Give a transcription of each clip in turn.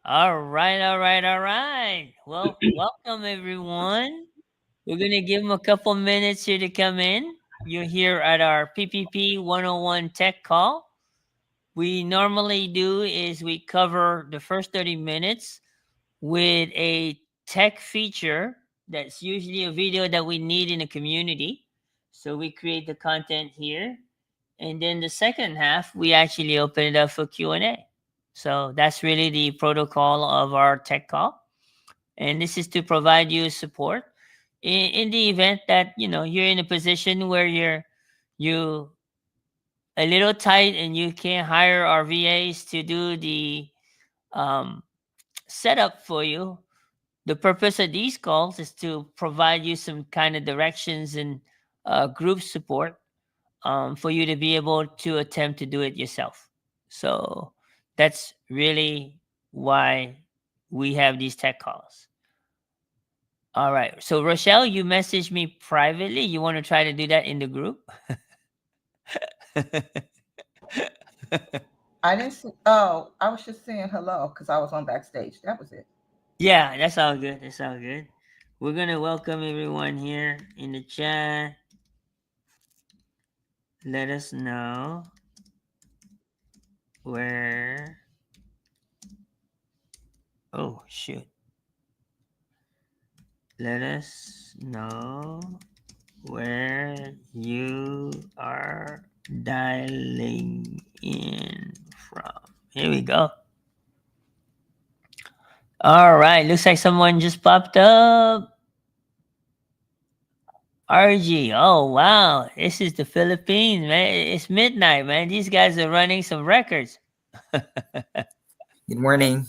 All right, all right, all right. Well, welcome everyone. We're going to give them a couple minutes here to come in. You're here at our PPP 101 tech call. We normally do is we cover the first 30 minutes with a tech feature that's usually a video that we need in a community. So we create the content here. And then the second half, we actually open it up for Q&A. So that's really the protocol of our tech call. And this is to provide you support in the event that, you're in a position where you a little tight and you can't hire our VAs to do the um, setup for you. The purpose of these calls is to provide you some kind of directions and group support for you to be able to attempt to do it yourself. So that's really why we have these tech calls. All right. So Rochelle, you messaged me privately. You want to try to do that in the group? I didn't see. Oh, I was just saying hello because I was on backstage. That was it. Yeah, that's all good. That's all good. We're gonna welcome everyone here in the chat. Let us know where. Oh shoot. Let us know where you are dialing in from. Here we go. All right. Looks like someone just popped up. RG. Oh, wow. This is the Philippines, man. It's midnight, man. These guys are running some records. Good morning.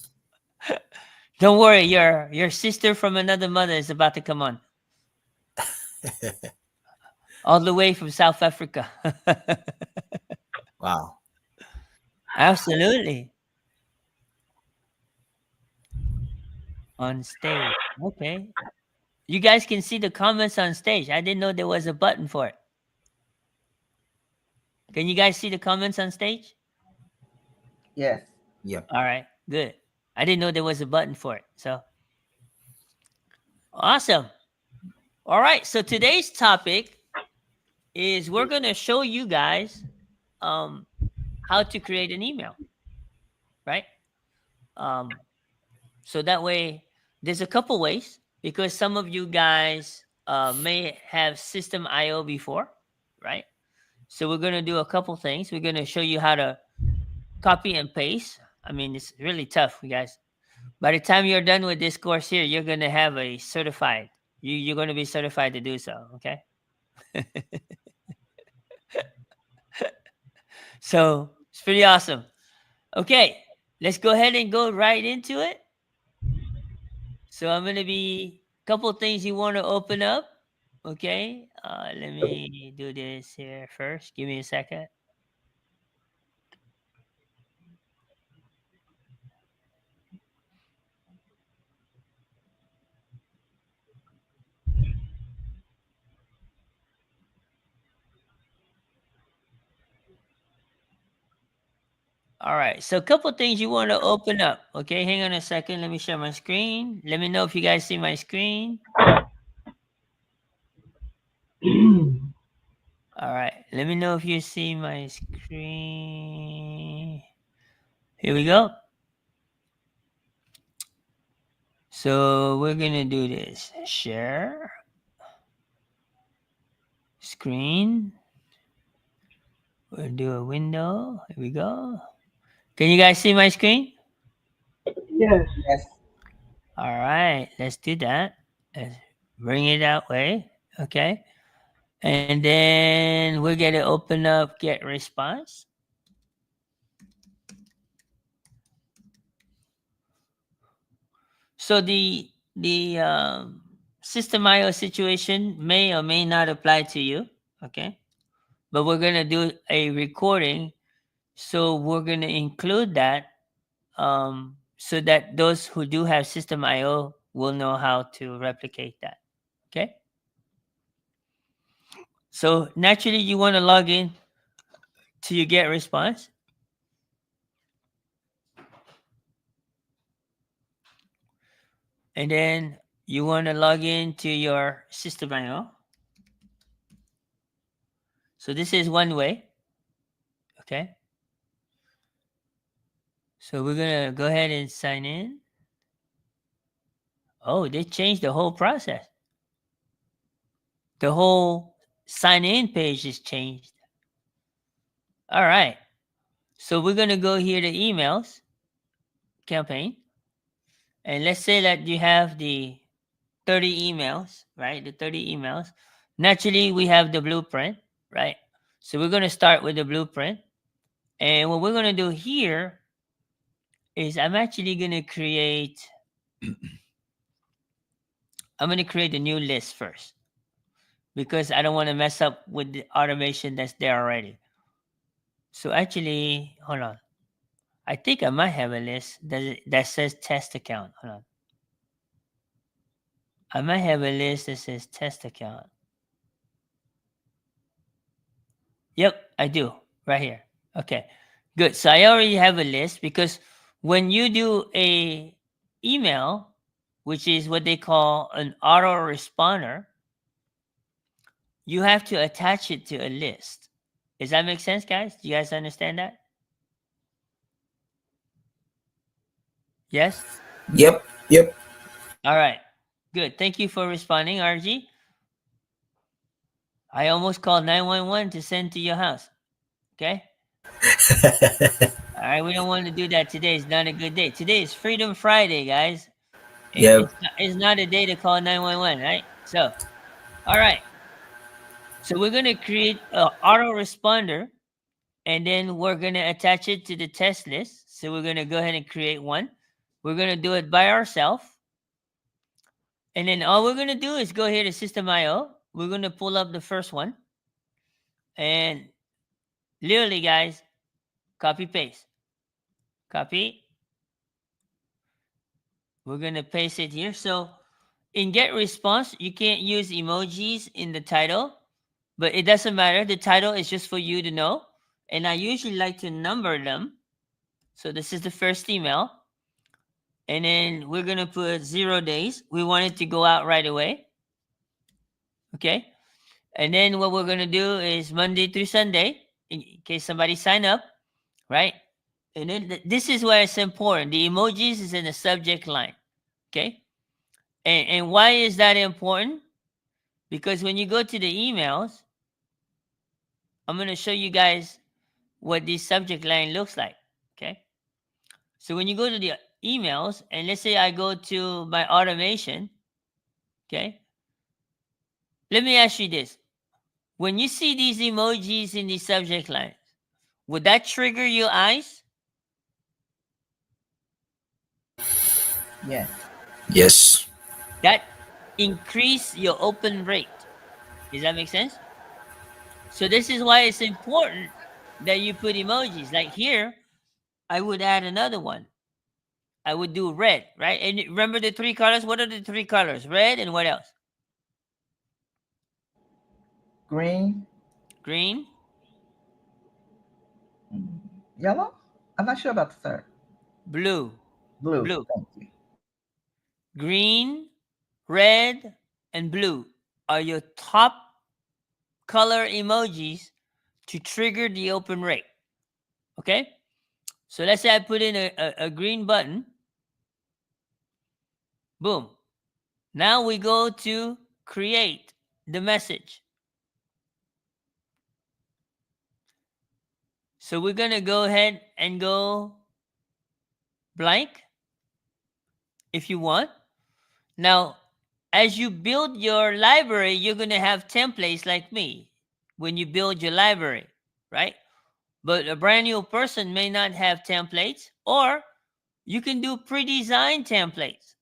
Don't worry. Your sister from another mother is about to come on. All the way from South Africa. Wow. Absolutely. On stage. Okay. You guys can see the comments on stage. I didn't know there was a button for it. Can you guys see the comments on stage? Yes. Yep. All right, good. I didn't know there was a button for it. So awesome. All right, so today's topic is we're going to show you guys how to create an email, right? So that way, there's a couple ways because some of you guys may have system IO before, right? So we're going to do a couple things. We're going to show you how to copy and paste. I mean, it's really tough, you guys. By the time you're done with this course here, you're going to have a certified. You're going to be certified to do so, okay? So it's pretty awesome. Okay, let's go ahead and go right into it. So I'm going to be a couple things you want to open up. Okay, let me do this here first. Give me a second. All right, so a couple things you want to open up. Okay, hang on a second. Let me share my screen. Let me know if you guys see my screen. All right, let me know if you see my screen. Here we go. So we're gonna do this. Share screen. We'll do a window. Here we go. Can you guys see my screen? Yes. Yes. All right, let's do that. Let's bring it that way. Okay. And then we're gonna open up GetResponse. So the system IO situation may or may not apply to you. Okay. But we're gonna do a recording, so we're gonna include that so that those who do have system IO will know how to replicate that. Okay. So naturally, you want to log in to your GetResponse. And then you want to log into your system IO. So this is one way. Okay. So we're going to go ahead and sign in. Oh, they changed the whole process. The whole sign in page is changed. All right. So we're going to go here to emails campaign. And let's say that you have the 30 emails, right? The 30 emails. Naturally, we have the blueprint, right? So we're going to start with the blueprint. And what we're going to do here is I'm actually going to create a new list first because I don't want to mess up with the automation that's there already. So actually, hold on. I think I might have a list that says test account. Hold on. I might have a list that says test account. Yep, I do. Right here. Okay, good. So I already have a list because when you do a email, which is what they call an autoresponder, you have to attach it to a list. Does that make sense, guys? Do you guys understand that? Yes? Yep. Yep. All right. Good. Thank you for responding, RG. I almost called 911 to send to your house. Okay? All right. We don't want to do that today. It's not a good day. Today is Freedom Friday, guys. Yep. It's not a day to call 911, right? So, all right. So we're going to create an autoresponder, and then we're going to attach it to the test list. So we're going to go ahead and create one. We're going to do it by ourselves. And then all we're going to do is go here to System IO. We're going to pull up the first one. And literally, guys, copy, paste. Copy. We're going to paste it here. So in GetResponse, you can't use emojis in the title, but it doesn't matter. The title is just for you to know. And I usually like to number them. So this is the first email. And then we're going to put 0 days. We want it to go out right away. Okay. And then what we're going to do is Monday through Sunday, in case somebody sign up, right? And then this is where it's important. The emojis is in the subject line. Okay. And why is that important? Because when you go to the emails, I'm going to show you guys what this subject line looks like. Okay. So when you go to the emails, and let's say I go to my automation, okay. Let me ask you this. When you see these emojis in the subject lines, would that trigger your eyes? Yes. Yes. That increase your open rate. Does that make sense? So this is why it's important that you put emojis. Like here, I would add another one. I would do red, right? And remember the 3 colors? What are the 3 colors? Red and what else? Green. Green. Yellow? I'm not sure about the third. Blue. Blue. Blue. Thank you. Green, red, and blue are your top color emojis to trigger the open rate. Okay? So let's say I put in a green button. Boom. Now we go to create the message. So we're going to go ahead and go blank if you want. Now, as you build your library, you're going to have templates like me when you build your library, right? But a brand new person may not have templates, or you can do pre-designed templates.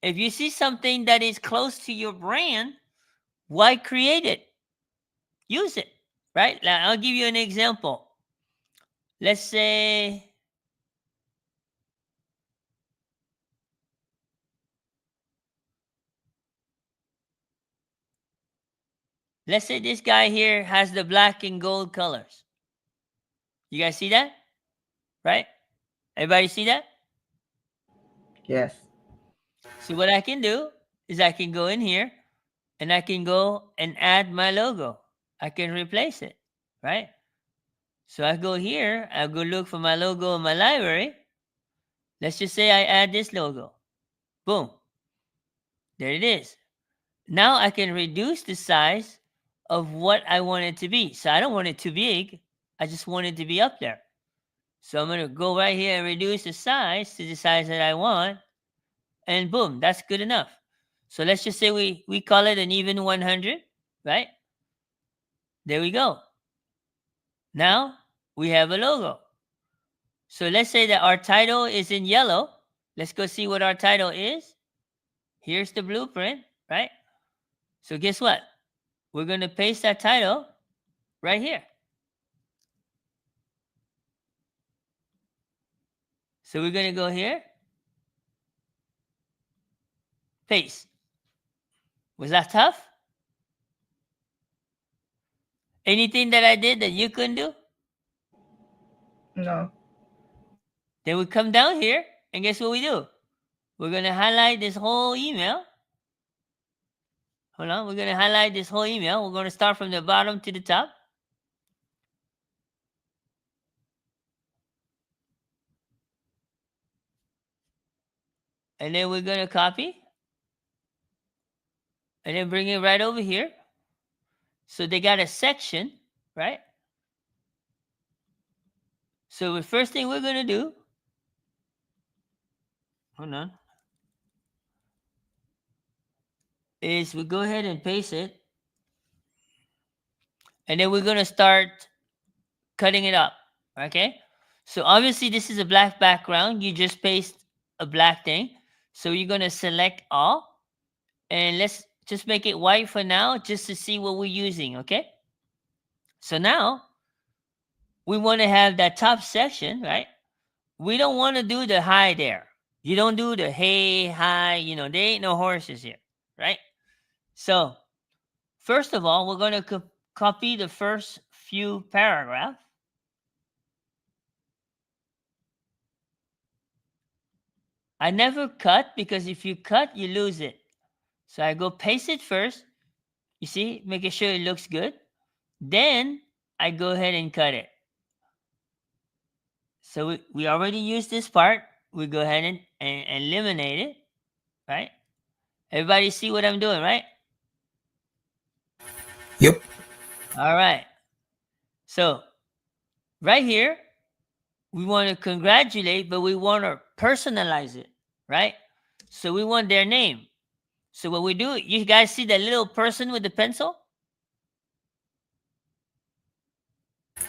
If you see something that is close to your brand, why create it? Use it, right? Now, I'll give you an example. Let's say this guy here has the black and gold colors. You guys see that? Right? Everybody see that? Yes. So what I can do is I can go in here and I can go and add my logo. I can replace it, right? So I go here, I'll go look for my logo in my library. Let's just say I add this logo. Boom. There it is. Now I can reduce the size of what I want it to be. So I don't want it too big. I just want it to be up there. So I'm going to go right here and reduce the size to the size that I want. And boom, that's good enough. So let's just say we call it an even 100, right? There we go. Now we have a logo. So let's say that our title is in yellow. Let's go see what our title is. Here's the blueprint, right? So guess what? We're going to paste that title right here. So we're going to go here. Paste. Was that tough? Anything that I did that you couldn't do? No. Then we come down here and guess what we do? We're going to highlight this whole email. Hold on. We're going to highlight this whole email. We're going to start from the bottom to the top. And then we're going to copy. And then bring it right over here. So they got a section, right? So the first thing we're going to do, hold on, is we go ahead and paste it. And then we're going to start cutting it up, okay? So obviously this is a black background. You just paste a black thing. So you're going to select all. And let's just make it white for now just to see what we're using, okay? So now we want to have that top section, right? We don't want to do the hi there. You don't do the hey, hi, there ain't no horses here, right? So first of all, we're going to copy the first few paragraphs. I never cut because if you cut, you lose it. So I go paste it first. You see, making sure it looks good. Then I go ahead and cut it. So we already used this part. We go ahead and eliminate it, right? Everybody see what I'm doing, right? Yep. All right. So right here, we want to congratulate, but we want to personalize it, right? So we want their name. So what we do, you guys see that little person with the pencil?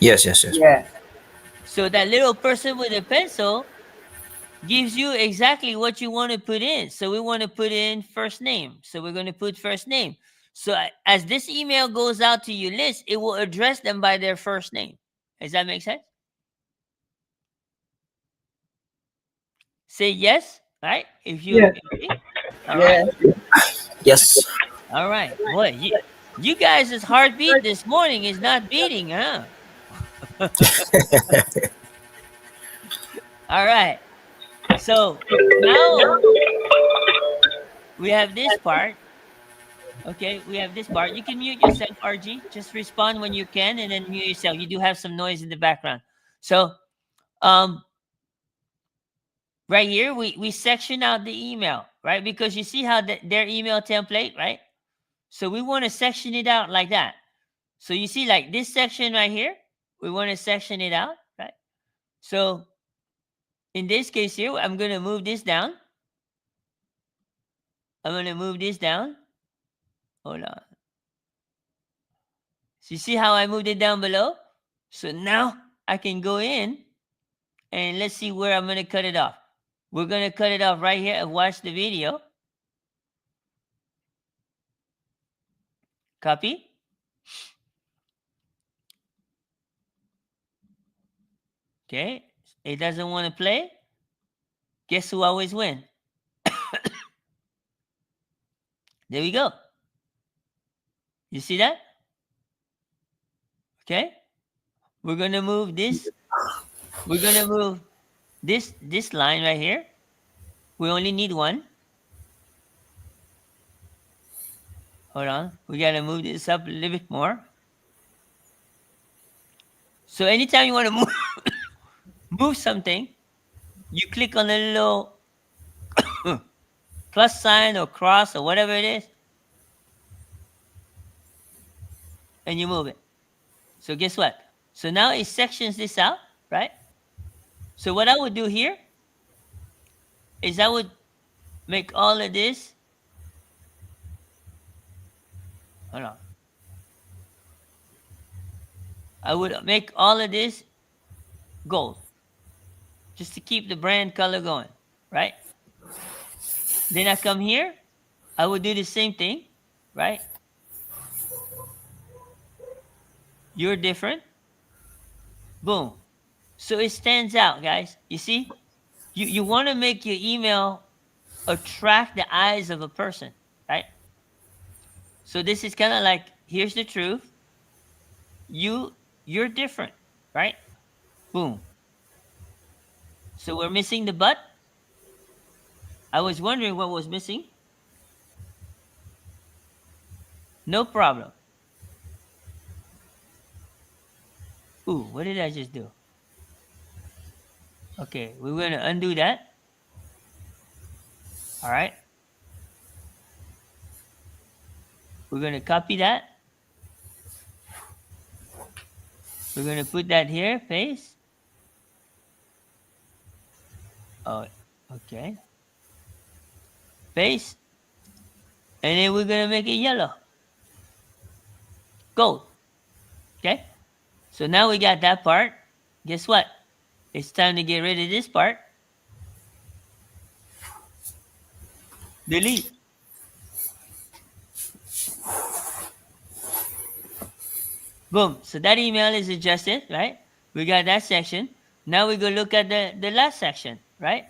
Yes, yes, yes. Yeah. So that little person with the pencil gives you exactly what you want to put in. So we want to put in first name. So we're going to put first name. So as this email goes out to your list, it will address them by their first name. Does that make sense? Say yes, right? If you Yes. agree. All right. Yes. All right. Boy, you guys' heartbeat this morning is not beating, huh? All right. So now we have this part. Okay, we have this part. You can mute yourself, RG. Just respond when you can and then mute yourself. You do have some noise in the background. So right here, we section out the email, right? Because you see how their email template, right? So we want to section it out like that. So you see like this section right here, we want to section it out, right? So in this case here, I'm going to move this down. I'm going to move this down. Hold on. So you see how I moved it down below? So now I can go in and let's see where I'm going to cut it off. We're going to cut it off right here and watch the video. Copy. Okay. It doesn't want to play. Guess who always win? There we go. You see that? Okay. We're going to move this. We're going to move this line right here. We only need one. Hold on. We got to move this up a little bit more. So anytime you want to move something, you click on the little plus sign or cross or whatever it is, and you move it. So guess what? So now it sections this out, right? So what I would do here is I would make all of this. Hold on. I would make all of this gold just to keep the brand color going, right? Then I come here. I would do the same thing, right? You're different. Boom. So it stands out, guys. You see? You want to make your email attract the eyes of a person, right? So this is kind of like, here's the truth. You're different, right? Boom. So we're missing the but. I was wondering what was missing. No problem. Ooh, what did I just do? Okay, we're going to undo that. All right. We're going to copy that. We're going to put that here, paste. Oh, okay. Paste. And then we're going to make it yellow. Gold. Okay. So now we got that part. Guess what? It's time to get rid of this part. Delete. Boom. So that email is adjusted, right? We got that section. Now we go look at the last section, right?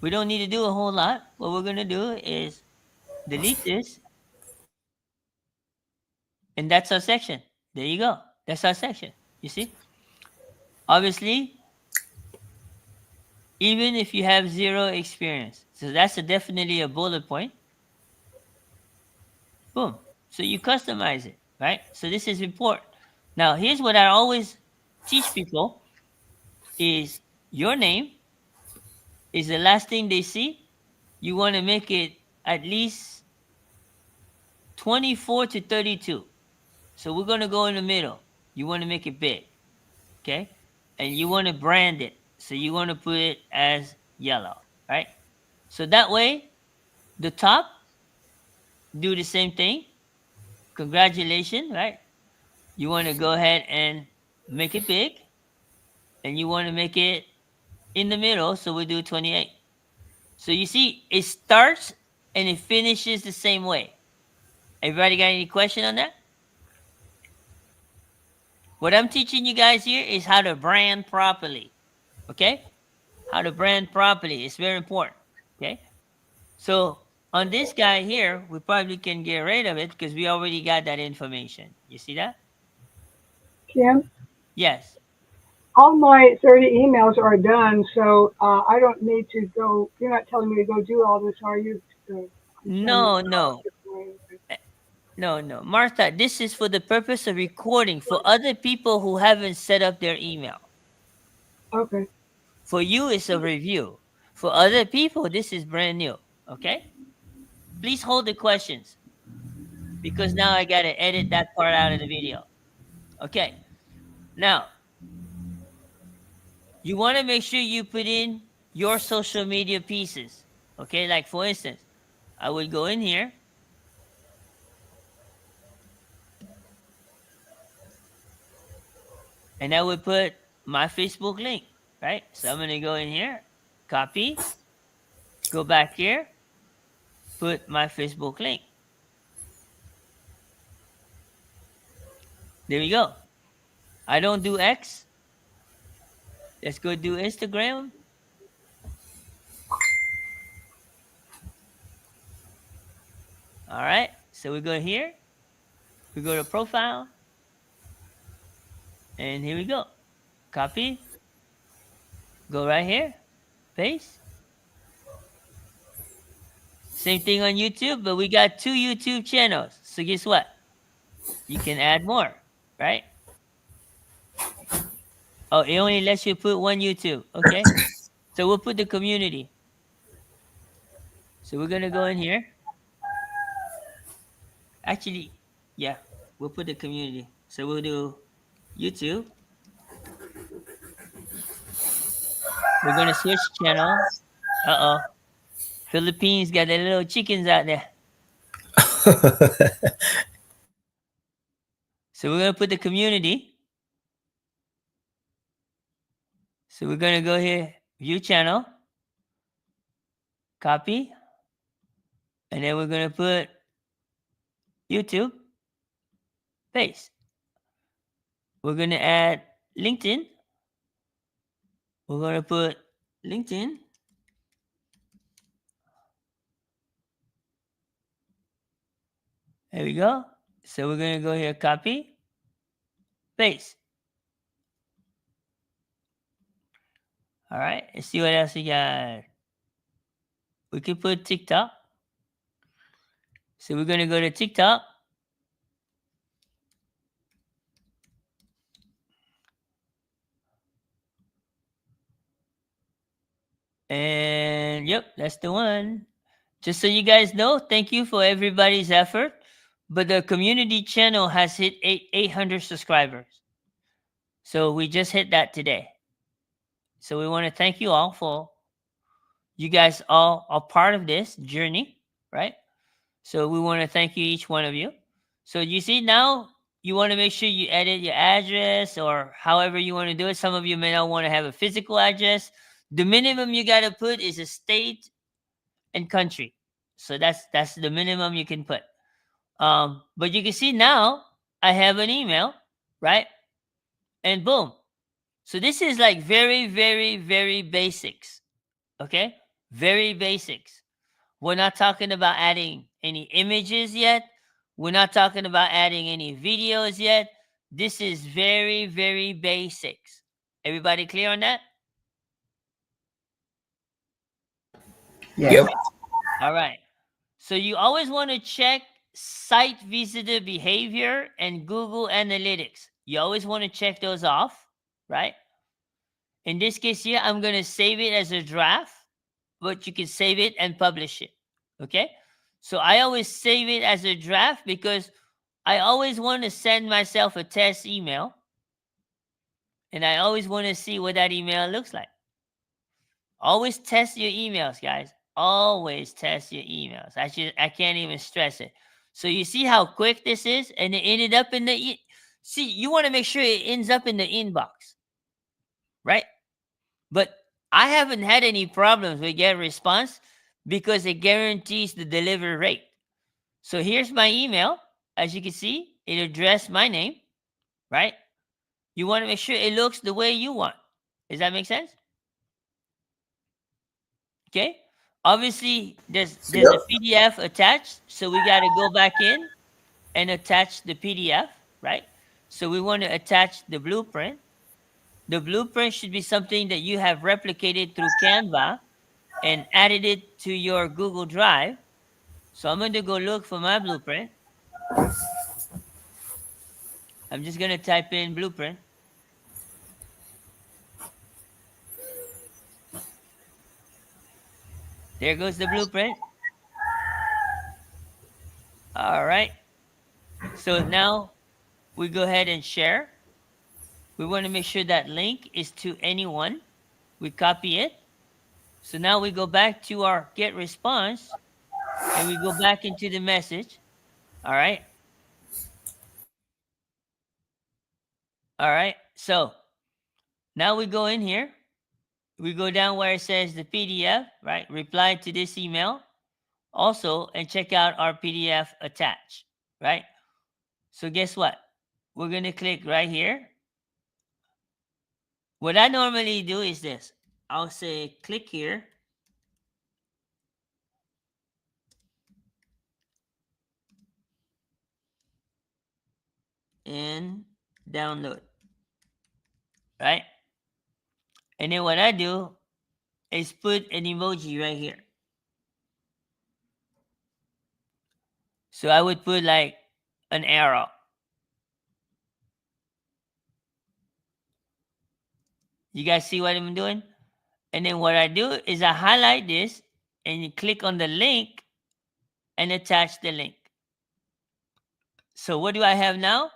We don't need to do a whole lot. What we're going to do is delete this. And that's our section. There you go. That's our section. You see? Obviously, even if you have zero experience. So that's definitely a bullet point. Boom. So you customize it, right? So this is important. Now, here's what I always teach people is your name is the last thing they see. You want to make it at least 24 to 32. So we're going to go in the middle. You want to make it big, okay? And you want to brand it. So you want to put it as yellow, right? So that way, the top, do the same thing. Congratulations, right? You want to go ahead and make it big. And you want to make it in the middle, so we do 28. So you see, it starts and it finishes the same way. Everybody got any question on that? What I'm teaching you guys here is how to brand properly. Okay? How to brand properly. It's very important. Okay? So on this guy here, we probably can get rid of it because we already got that information. You see that? Kim, Yes. all my 30 emails are done, so I don't need to go. You're not telling me to go do all this, are you? No, no. No, no. Martha, this is for the purpose of recording for other people who haven't set up their email. Okay. For you, it's a review. For other people, this is brand new. Okay? Please hold the questions because now I got to edit that part out of the video. Okay. Now, you want to make sure you put in your social media pieces. Okay? Like, for instance, I would go in here. And I would put my Facebook link, right? So I'm going to go in here, copy, go back here, put my Facebook link. There we go. I don't do X. Let's go do Instagram. All right. So we go here. We go to profile. And here we go. Copy. Go right here. Paste. Same thing on YouTube, but we got 2 YouTube channels. So guess what? You can add more, right? Oh, it only lets you put 1 YouTube. Okay. So we'll put the community. So we're going to go in here. Actually, yeah, we'll put the community. So we'll do YouTube. We're going to switch channel. Uh-oh. Philippines got the little chickens out there. So we're going to put the community. So we're going to go here, view channel, copy, and then we're going to put YouTube, paste. We're going to add LinkedIn. We're going to put LinkedIn. There we go. So we're going to go here, copy, paste. All right, let's see what else we got. We can put TikTok. So we're going to go to TikTok. And yep, that's the one. Just so you guys know, thank you for everybody's effort. But the community channel has hit 800 subscribers. So we just hit that today. So we want to thank you all for you guys all are part of this journey, right? So we want to thank you, each one of you. So you see now, you want to make sure you edit your address or however you want to do it. Some of you may not want to have a physical address. The minimum you got to put is a state and country. So that's the minimum you can put. But you can see now I have an email, right? And boom. So this is like very, very, very basics. Okay? Very basics. We're not talking about adding any images yet. We're not talking about adding any videos yet. This is very, very basics. Everybody clear on that? Yes. Yep. All right. So you always want to check site visitor behavior and Google Analytics. You always want to check those off, right? In this case here, I'm going to save it as a draft, but you can save it and publish it. Okay? So I always save it as a draft because I always want to send myself a test email. And I always want to see what that email looks like. Always test your emails, guys. Always test your emails. I can't even stress it. So you see how quick this is? And it ended up in the... See, you want to make sure it ends up in the inbox. Right? But I haven't had any problems with GetResponse because it guarantees the delivery rate. So here's my email. As you can see, it addressed my name, right? You want to make sure it looks the way you want. Does that make sense? Okay. Obviously, there's a PDF attached. So we got to go back in and attach the PDF, right? So we want to attach the blueprint. The blueprint should be something that you have replicated through Canva and added it to your Google Drive. So I'm going to go look for my blueprint. I'm just going to type in blueprint. There goes the blueprint. All right. So now we go ahead and share. We want to make sure that link is to anyone. We copy it. So now we go back to our GetResponse and we go back into the message. All right. All right. So now we go in here. We go down where it says the PDF, right? Reply to this email also and check out our PDF attached, right? So guess what? We're going to click right here. What I normally do is this. I'll say click here. And download, right? And then what I do is put an emoji right here. So I would put like an arrow. You guys see what I'm doing? And then what I do is I highlight this and you click on the link and attach the link. So what do I have now?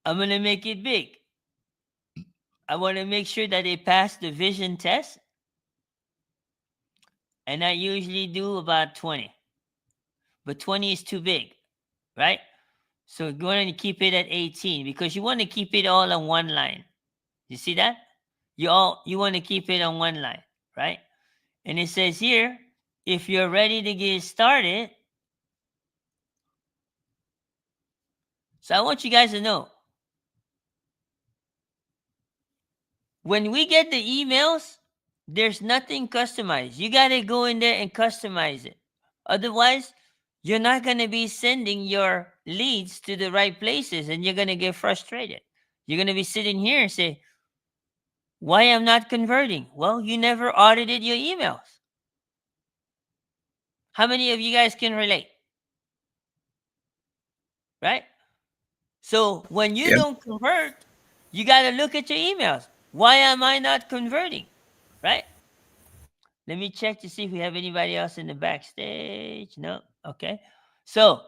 I'm going to make it big. I want to make sure that they pass the vision test. And I usually do about 20. But 20 is too big, right? So you want to keep it at 18 because you want to keep it all on one line. You see that? You want to keep it on one line, right? And it says here, if you're ready to get started. So I want you guys to know, when we get the emails, there's nothing customized. You got to go in there and customize it. Otherwise, you're not going to be sending your leads to the right places and you're going to get frustrated. You're going to be sitting here and say, why I'm not converting? Well, you never audited your emails. How many of you guys can relate? Right? So when you don't convert, you got to look at your emails. Why am I not converting? Right? Let me check to see if we have anybody else in the backstage. No. Okay. So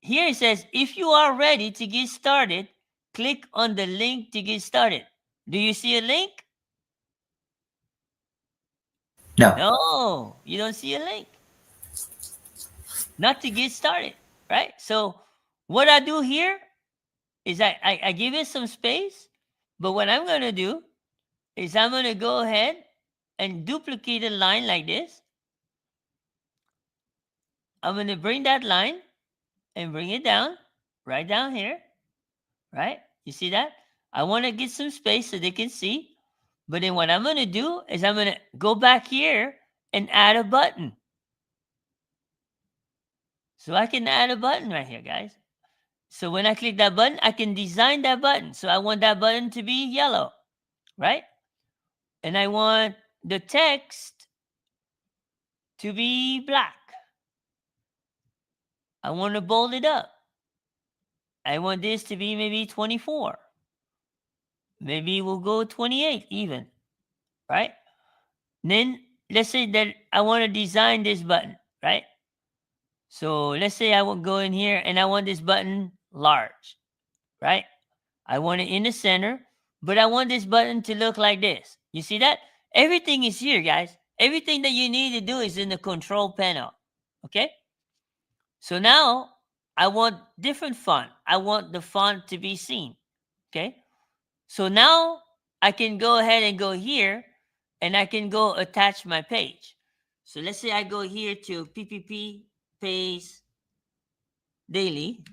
here it says, if you are ready to get started, click on the link to get started. Do you see a link? No. No, you don't see a link. Not to get started, right? So what I do here is I give it some space, but what I'm going to do is I'm going to go ahead and duplicate a line like this. I'm going to bring that line and bring it down, right down here, right? You see that? I want to get some space so they can see. But then what I'm going to do is I'm going to go back here and add a button. So I can add a button right here, guys. So when I click that button, I can design that button. So I want that button to be yellow, right? And I want the text to be black. I want to bold it up. I want this to be maybe 24. Maybe we'll go 28 even, right? Then let's say that I want to design this button, right? So let's say I will go in here and I want this button large, right? I want it in the center, but I want this button to look like this. You see that? Everything is here, guys. Everything that you need to do is in the control panel, okay? So now I want different font. I want the font to be seen, okay? So now I can go ahead and go here and I can go attach my page. So let's say I go here to PPP Pays Daily.com,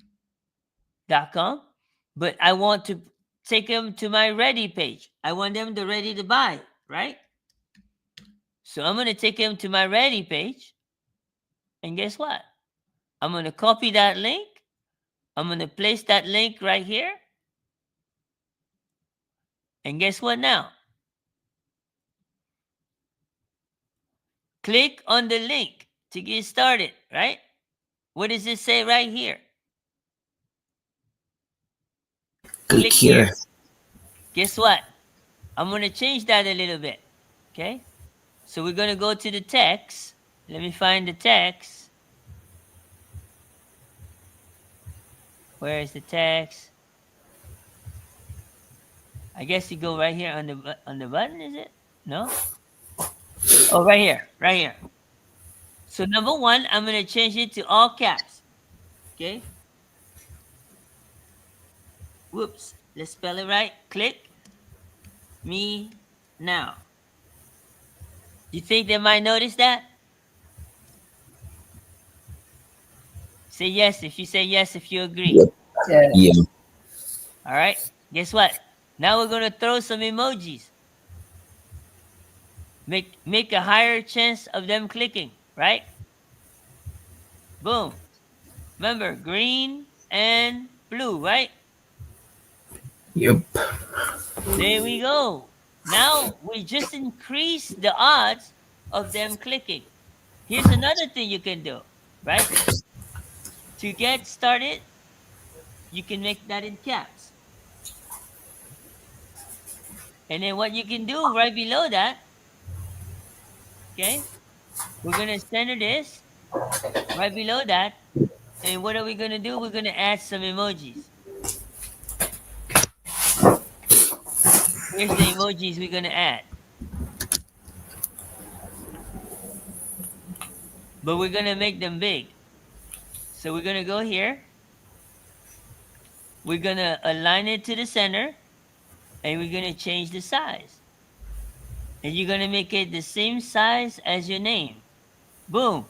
but I want to take them to my ready page. I want them to ready to buy, right? So I'm going to take them to my ready page. And guess what? I'm going to copy that link. I'm going to place that link right here. And guess what now? Click on the link to get started, right? What does it say right here? Click here. Guess what? I'm going to change that a little bit, okay? So we're going to go to the text. Let me find the text. Where is the text? I guess you go right here on the button, is it? No? Oh, right here, right here. So number one, I'm going to change it to all caps, okay? Whoops, let's spell it right. Click me now. You think they might notice that? Say yes if you say yes if you agree. Yep. Yeah. All right. Guess what? Now we're going to throw some emojis. Make a higher chance of them clicking, right? Boom. Remember, green and blue, right? Yep. There we go. Now we just increase the odds of them clicking. Here's another thing you can do. right? To get started, you can make that in caps. And then what you can do right below that, okay, we're going to center this right below that. And what are we going to do? We're going to add some emojis. Here's the emojis we're going to add. But we're going to make them big. So we're going to go here. We're going to align it to the center. And we're going to change the size. And you're going to make it the same size as your name. Boom.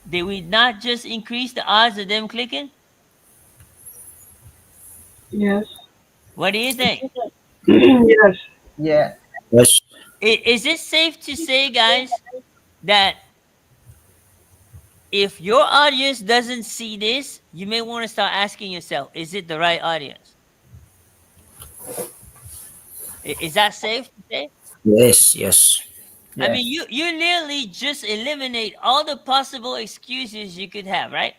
Did we not just increase the odds of them clicking? Yes. What do you think? Yes. Yeah. Yes. Is it safe to say, guys, that if your audience doesn't see this, you may want to start asking yourself, is it the right audience? Is that safe to say? Yes. Yes. I Yes. mean, you literally just eliminate all the possible excuses you could have, right?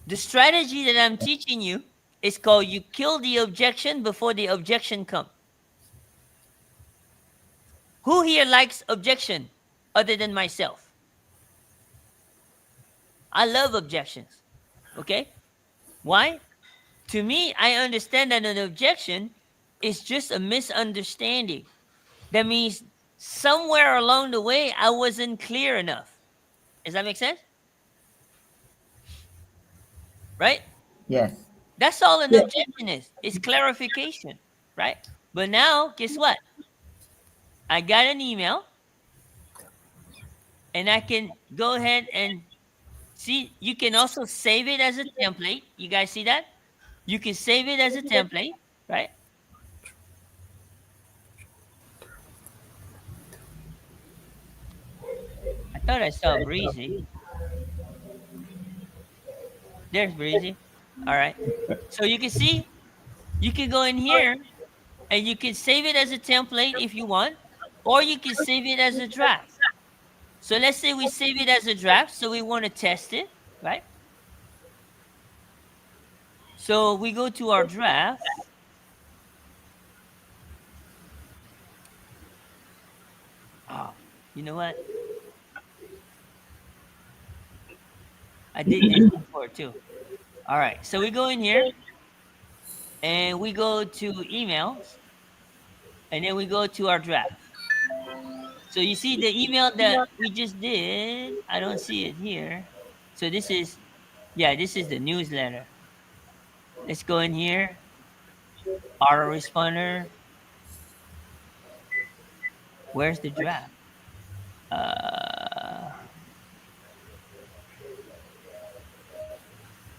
The strategy that I'm teaching you is called you kill the objection before the objection comes. Who here likes objection other than myself? I love objections. Okay? Why? To me, I understand that an objection is just a misunderstanding. That means somewhere along the way, I wasn't clear enough. Does that make sense? Right? Yes. That's all an Yeah. objection is. It's clarification, right? But now, guess what? I got an email and I can go ahead and see. You can also save it as a template. You guys see that? You can save it as a template, right? I thought I saw Breezy. There's Breezy. All right. So you can see, you can go in here and you can save it as a template if you want, or you can save it as a draft. So let's say we save it as a draft, so we want to test it, right? So we go to our draft. Oh, you know what? I did this before too. All right. So we go in here and we go to emails and then we go to our draft. So you see the email that we just did. I don't see it here. So this is, yeah, this is the newsletter. Let's go in here. Autoresponder. Where's the draft? Uh,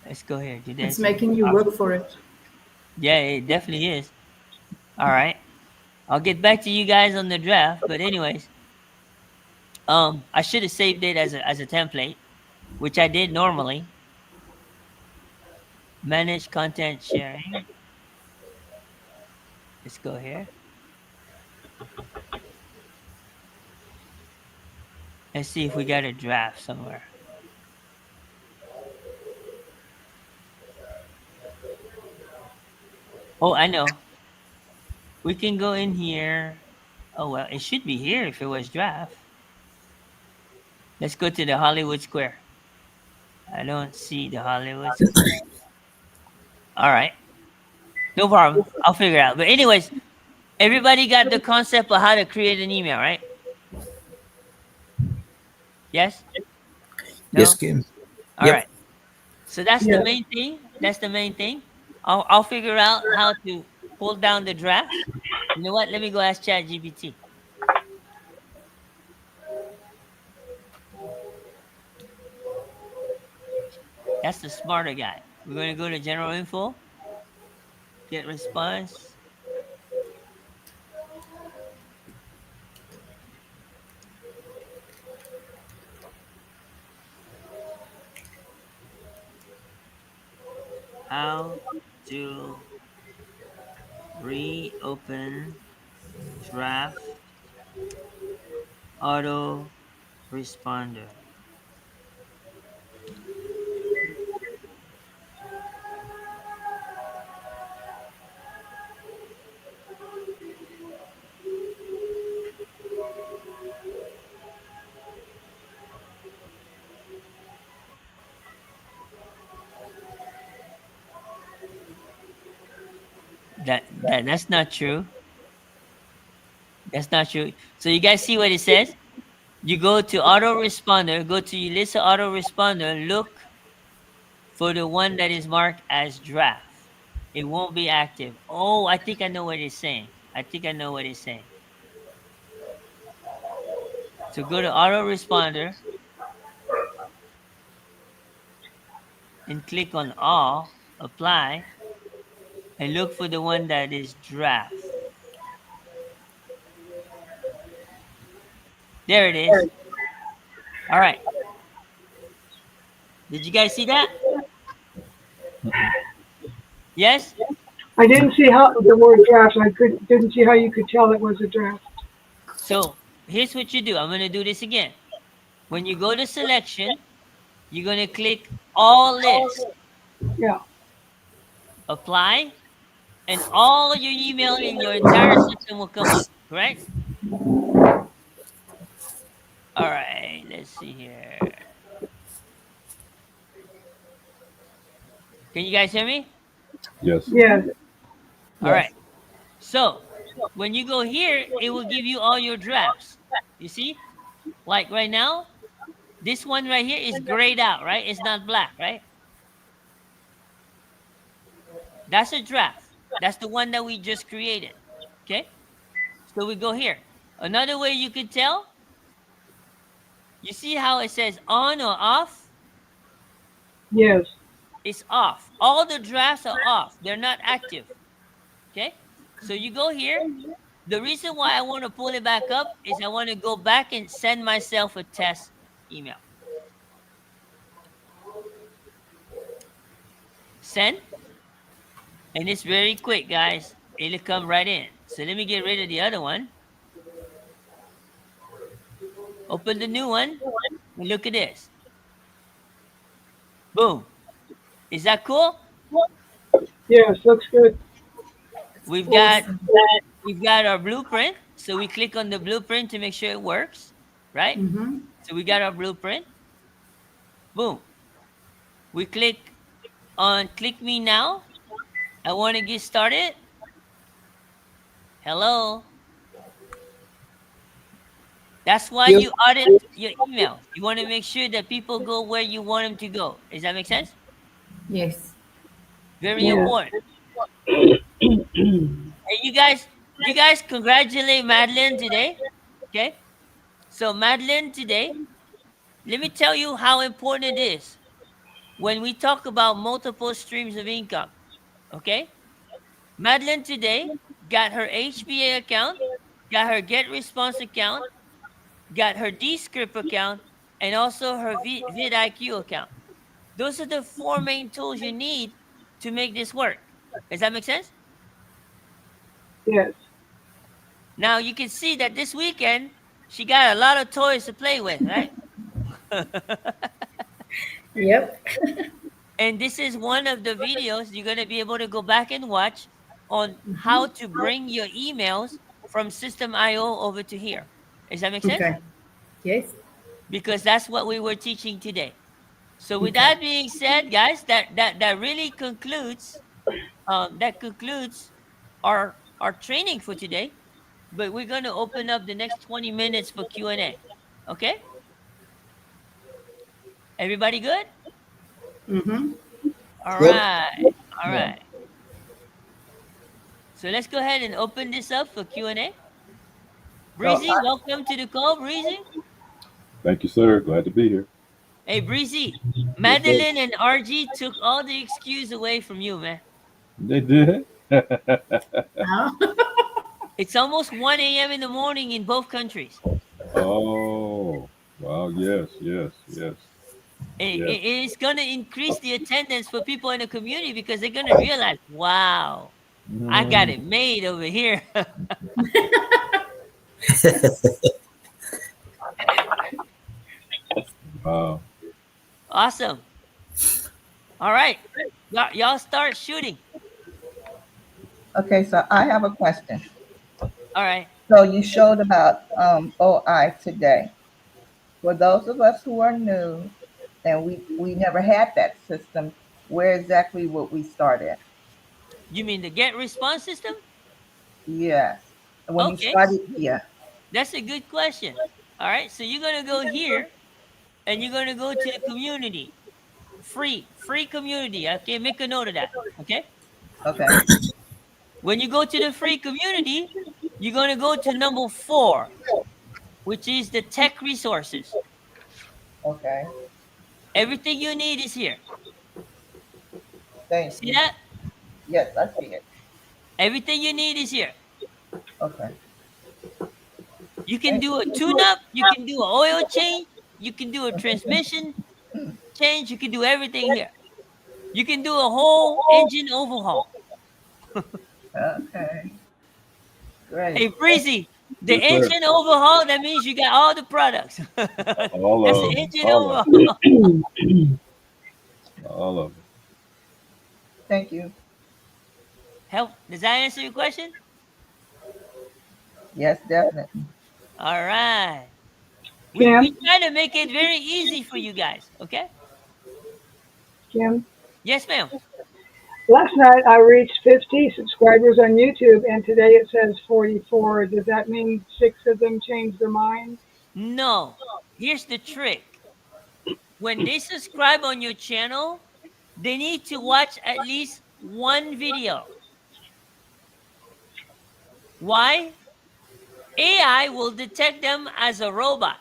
let's go here. It's making you work for it. Yeah, it definitely is. All right. I'll get back to you guys on the draft. But anyways, I should have saved it as a template, which I did normally. Manage content sharing. Let's go here. Let's see if we got a draft somewhere. Oh, I know. We can go in here. Oh, well, it should be here if it was draft. Let's go to the Hollywood Square. I don't see the Hollywood Square. All right. No problem. I'll figure it out. But anyways, everybody got the concept of how to create an email, right? Yes? No? Yes, Kim. All Yep. right. So that's the main thing. That's the main thing. I'll figure out how to pull down the draft. You know what? Let me go ask ChatGPT. That's the smarter guy. We're going to go to general info, get response. How to reopen draft auto responder. That's not true. That's not true. So you guys see what it says? You go to autoresponder, go to your list of autoresponder, look for the one that is marked as draft. It won't be active. Oh, I think I know what it's saying. I think I know what it's saying. So go to autoresponder and click on all, apply, and look for the one that is draft. There it is. All right. Did you guys see that? Yes? I didn't see how the word draft. Didn't see how you could tell it was a draft. So here's what you do. I'm going to do this again. When you go to selection, you're going to click all list, Yeah. apply, and all your email in your entire system will come up, correct? All right, let's see here. Can you guys hear me? Yes. Yes. All right. So when you go here, it will give you all your drafts. You see? Like right now, this one right here is grayed out, right? It's not black, right? That's a draft. That's the one that we just created. Okay? So we go here. Another way you could tell, you see how it says on or off? Yes. It's off. All the drafts are off. They're not active. Okay? So you go here. The reason why I want to pull it back up is I want to go back and send myself a test email. Send. And it's very quick, guys. It'll come right in. So let me get rid of the other one. Open the new one. And look at this. Boom. Is that cool? Yes. Looks good. We've Awesome. got our blueprint. So we click on the blueprint to make sure it works, right? Mm-hmm. So we got our blueprint. Boom. We click on click me now. I want to get started. Hello. That's why you audit your emails. You want to make sure that people go where you want them to go. Does that make sense? Yes. Very Yeah. important. And you guys congratulate Madeline today. Okay? So Madeline today, let me tell you how important it is when we talk about multiple streams of income. Okay? Madeline today got her HBA account, got her GetResponse account, got her Descript account, and also her vidIQ account. Those are the four main tools you need to make this work. Does that make sense? Yes. Now you can see that this weekend she got a lot of toys to play with, right? Yep. And this is one of the videos you're going to be able to go back and watch on how to bring your emails from System IO over to here. Does that make sense? Okay. Yes. Because that's what we were teaching today. So with Okay. that being said, guys, that really concludes our training for today. But we're going to open up the next 20 minutes for Q&A. Okay? Everybody good? Mm-hmm. All Yep. right. All Yeah. right. So let's go ahead and open this up for Q&A. Breezy, welcome to the call, Breezy. Thank you, sir. Glad to be here. Hey, Breezy, Madeline and RG took all the excuse away from you, man. They did. It's almost 1 a.m. in the morning in both countries. Oh, wow. Yes, yes, yes. It's going to increase the attendance for people in the community because they're going to realize, wow, I got it made over here. Wow. Awesome. All right. Y'all start shooting. Okay, so I have a question. All right. So you showed about OI today. For those of us who are new and we never had that system, where exactly would we start at? You mean the GetResponse system? Yes. And when you Okay. started, yeah. That's a good question. All right. So you're going to go here and you're going to go to the community. Free community. Okay. Make a note of that. Okay. Okay. When you go to the free community, you're going to go to number 4, which is the tech resources. Okay. Everything you need is here. You Thank see you. that? Yes, I see it. Everything you need is here. Okay. You can do a tune-up. You can do an oil change. You can do a transmission change. You can do everything here. You can do a whole engine overhaul. Okay. Great. Hey, Breezy, the Yes, sir. engine overhaul, that means you got all the products. All That's of the them. engine All of them. overhaul. All of them. Thank you. Help. Does that answer your question? Yes, definitely. All right. We Kim, try to make it very easy for you guys. Okay? Kim. Yes, ma'am. Last night I reached 50 subscribers on YouTube, and today it says 44. Does that mean 6 of them changed their mind? No. Here's the trick. When they subscribe on your channel, they need to watch at least one video. Why? AI will detect them as a robot.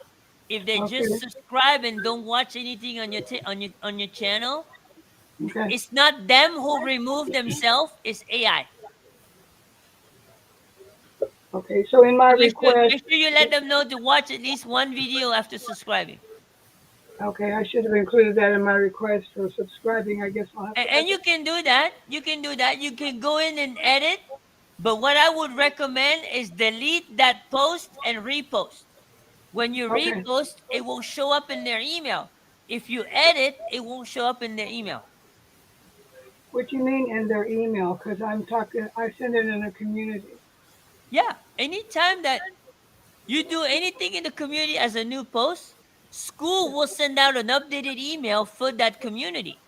If they Okay, just subscribe and don't watch anything on your on your channel, okay, it's not them who remove themselves, it's AI. okay. So in my So request, make sure you let them know to watch at least one video after subscribing. okay, I should have included that in my request for subscribing. I guess I'll have to And add you that. can do that. You can do that. You can go in and edit. But what I would recommend is delete that post and repost. When you Okay, repost, it will show up in their email. If you edit, it won't show up in their email. what you mean in their email? Because I'm talking, I send it in a community. Yeah, anytime that you do anything in the community as a new post, Skool will send out an updated email for that community.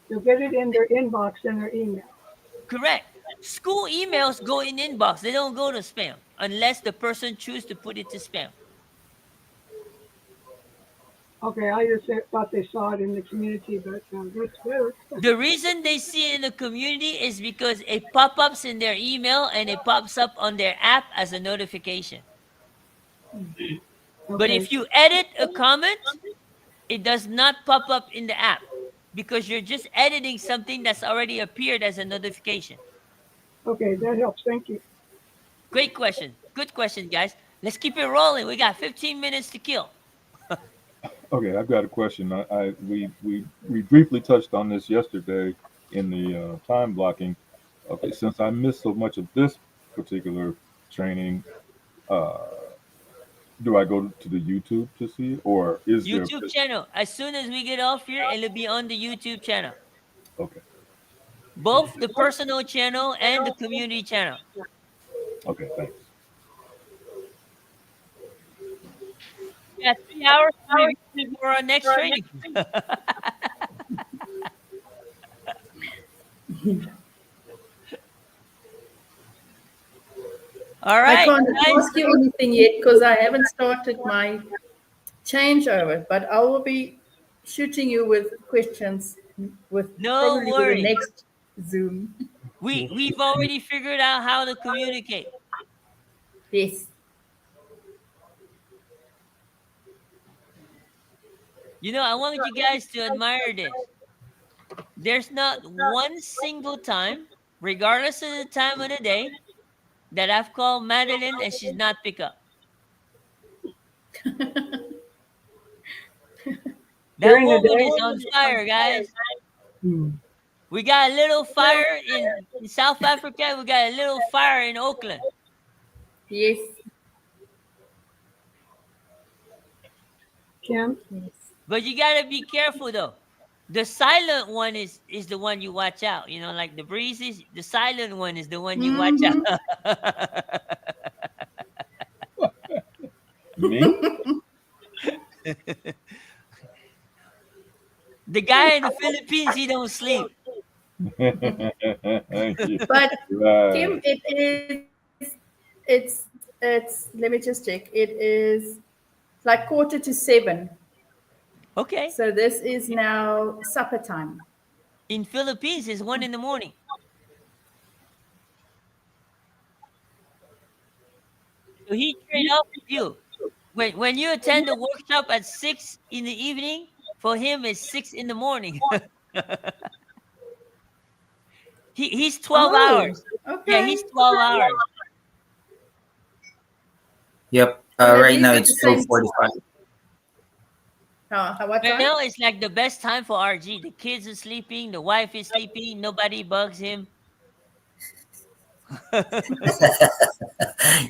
You'll get it in their inbox in their email. Correct. Skool emails go in inbox. They don't go to spam unless the person chooses to put it to spam. Okay, I just thought they saw it in the community, but that's better. The reason they see it in the community is because it pop-ups in their email and it pops up on their app as a notification. But Okay, if you edit a comment, it does not pop up in the app because you're just editing something that's already appeared as a notification. okay, that helps. Thank you. Great question. Good question, guys. Let's keep it rolling. We got 15 minutes to kill. Okay, I've got a question. We briefly touched on this yesterday in the time blocking. Okay, since I missed so much of this particular training, uh, do I go to the YouTube to see it, or is there? YouTube channel. As soon as we get off here, it'll be on the YouTube channel. Okay, Both the personal channel and the community channel. okay, thanks. Yeah, 3 hours to review before our next training. All I right, can't guys. ask you anything yet because I haven't started my changeover, but I will be shooting you with questions with No probably with the worries. next Zoom. We've already figured out how to communicate. Yes. You know, I want you guys to admire this. There's not one single time, regardless of the time of the day, that I've called Madeline and she's not pick up. That During the woman day? is on fire, guys. Hmm. We got a little fire in South Africa. We got a little fire in Oakland. Yes. Kim? But you gotta be careful though. The silent one is the one you watch out. You know, like the breezes. The silent one is the one you watch Mhm. out. Me? The guy in the Philippines, he don't sleep. Yeah, But right. Kim, it's let me just check. It is like 6:45. Okay. So this is now supper time. In Philippines, it's 1 in the morning. So he trade off with you. When you attend the workshop at 6 in the evening, for him it's 6 in the morning. He's 12 hours. Oh, Yeah, okay. he's 12 hours. Yep. Well, at Right least now it's the it's twelve same. forty-five. What Right time? now it's like the best time for RG. The kids are sleeping, the wife is sleeping, nobody bugs him.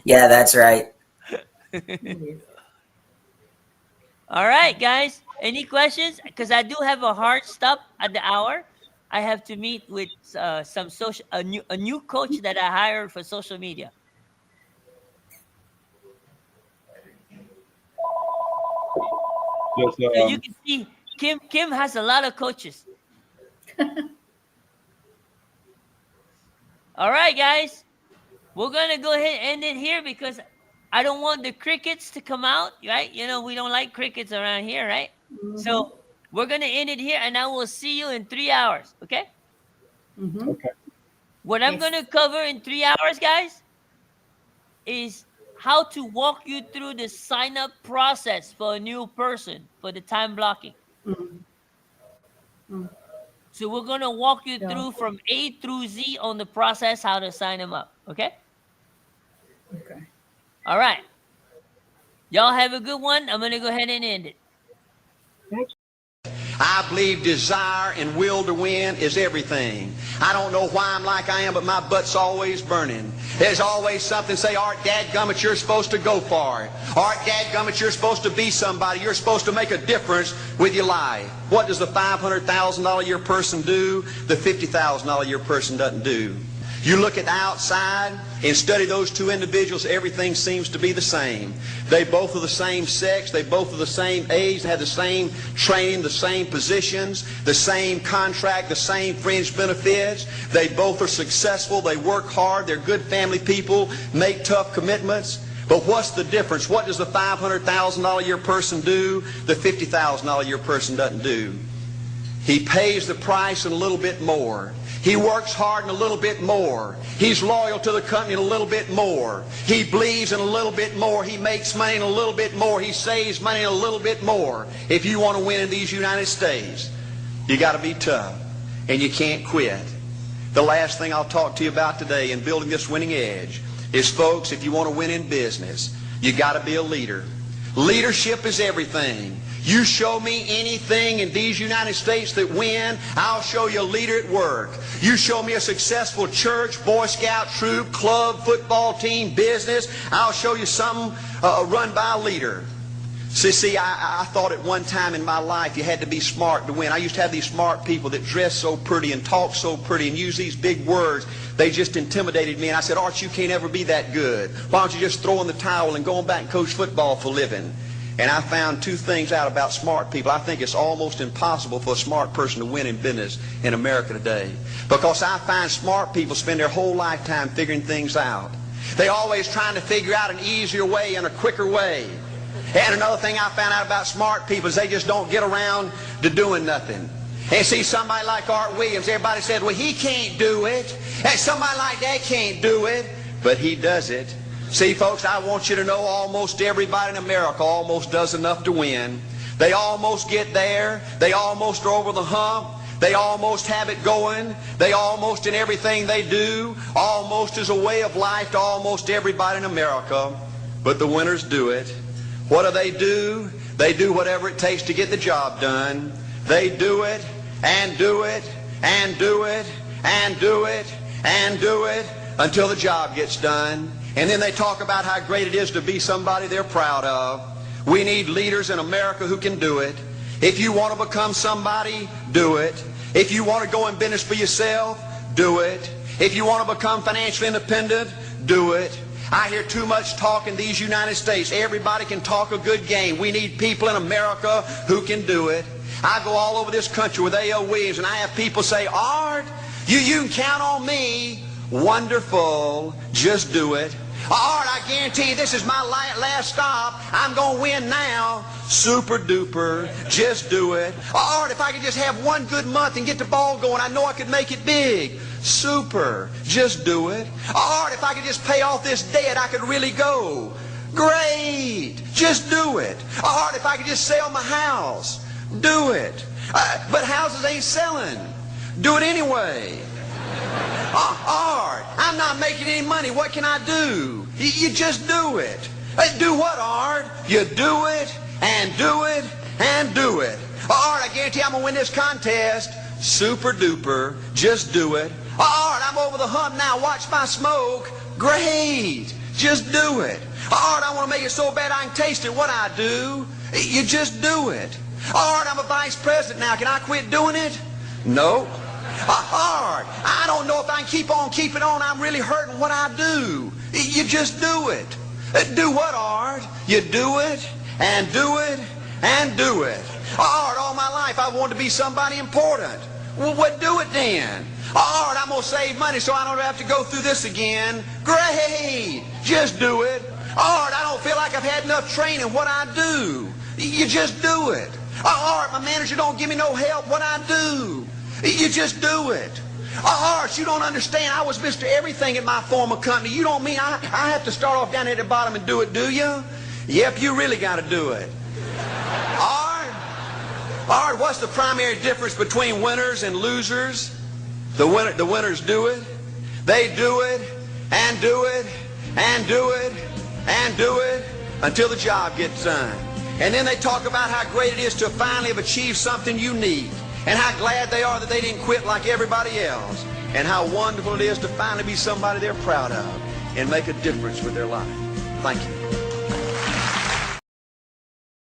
Yeah, that's right. Yes. All right, guys. Any questions? Because I do have a hard stop at the hour. I have to meet with some social a new coach that I hired for social media. Just So you can see Kim has a lot of coaches. All right, guys. We're gonna go ahead and end it here because I don't want the crickets to come out, right? You know, we don't like crickets around here, right? Mm-hmm. So we're gonna end it here and I will see you in 3 hours. Okay? Mm-hmm. okay. What I'm Yes. gonna cover in 3 hours, guys, is how to walk you through the sign up process for a new person for the time blocking. Mm. Mm. So we're gonna walk you Yeah. through from A through Z on the process how to sign them up. Okay? Okay. All right. Y'all have a good one. I'm gonna go ahead and end it. Thank you. I believe desire and will to win is everything. I don't know why I'm like I am, but my butt's always burning. There's always something say, Art, dadgummit, you're supposed to go for it. Art, dadgummit, you're supposed to be somebody. You're supposed to make a difference with your life. What does the $500,000 a year person do? The $50,000 a year person doesn't do. You look at the outside and study those two individuals, everything seems to be the same. They both are the same sex, they both are the same age, they have the same training, the same positions, the same contract, the same fringe benefits. They both are successful, they work hard, they're good family people, make tough commitments. But what's the difference? What does the $500,000 a year person do? The $50,000 a year person doesn't do. He pays the price and a little bit more. He works hard and a little bit more. He's loyal to the company and a little bit more. He believes in a little bit more. He makes money and a little bit more. He saves money and a little bit more. If you want to win in these United States, you got to be tough and you can't quit. The last thing I'll talk to you about today in building this winning edge is, folks, if you want to win in business, you got to be a leader. Leadership is everything. You show me anything in these United States that win, I'll show you a leader at work. You show me a successful church, Boy Scout troop, club, football team, business, I'll show you something run by a leader. See, I thought at one time in my life you had to be smart to win. I used to have these smart people that dress so pretty and talk so pretty and use these big words. They just intimidated me. And I said, Art, you can't ever be that good. Why don't you just throw in the towel and go back and coach football for a living? And I found two things out about smart people. I think it's almost impossible for a smart person to win in business in America today. Because I find smart people spend their whole lifetime figuring things out. They're always trying to figure out an easier way and a quicker way. And another thing I found out about smart people is they just don't get around to doing nothing. And see, somebody like Art Williams, everybody said, well, he can't do it. And somebody like that can't do it. But he does it. See, folks, I want you to know almost everybody in America almost does enough to win. They almost get there. They almost are over the hump. They almost have it going. They almost, in everything they do, almost is a way of life to almost everybody in America. But the winners do it. What do? They do whatever it takes to get the job done. They do it and do it and do it and do it and do it until the job gets done. And then they talk about how great it is to be somebody they're proud of. We need leaders in America who can do it. If you want to become somebody, do it. If you want to go in business for yourself, do it. If you want to become financially independent, do it. I hear too much talk in these United States. Everybody can talk a good game. We need people in America who can do it. I go all over this country with A.L. Williams, and I have people say, Art, you can count on me. Wonderful. Just do it. Art, I guarantee you this is my last stop. I'm going to win now. Super duper. Just do it. Art, if I could just have one good month and get the ball going, I know I could make it big. Super. Just do it. Art, if I could just pay off this debt, I could really go. Great. Just do it. Art, if I could just sell my house. Do it. But houses ain't selling. Do it anyway. Art, I'm not making any money. What can I do? You just do it. Do what, Art? You do it, and do it, and do it. Art, I guarantee I'm going to win this contest. Super duper. Just do it. Art, I'm over the hump now. Watch my smoke. Great. Just do it. Art, I want to make it so bad I can taste it. What I do? You just do it. Art, I'm a vice president now. Can I quit doing it? No. Art, I don't know if I can keep on keeping on. I'm really hurting. What I do? You just do it. Do what, Art? You do it, and do it, and do it. Art, all my life I wanted to be somebody important. Well, what do it then? Art, I'm going to save money so I don't have to go through this again. Great. Just do it. Art, I don't feel like I've had enough training. What I do? You just do it. Art, my manager don't give me no help. What I do? You just do it. Art, you don't understand. I was Mr. Everything at my former company. You don't mean I have to start off down at the bottom and do it, do you? Yep, you really got to do it. Art, what's the primary difference between winners and losers? The winners do it. They do it, and do it, and do it, and do it until the job gets done. And then they talk about how great it is to finally have achieved something unique, and how glad they are that they didn't quit like everybody else, and how wonderful it is to finally be somebody they're proud of and make a difference with their life. Thank you.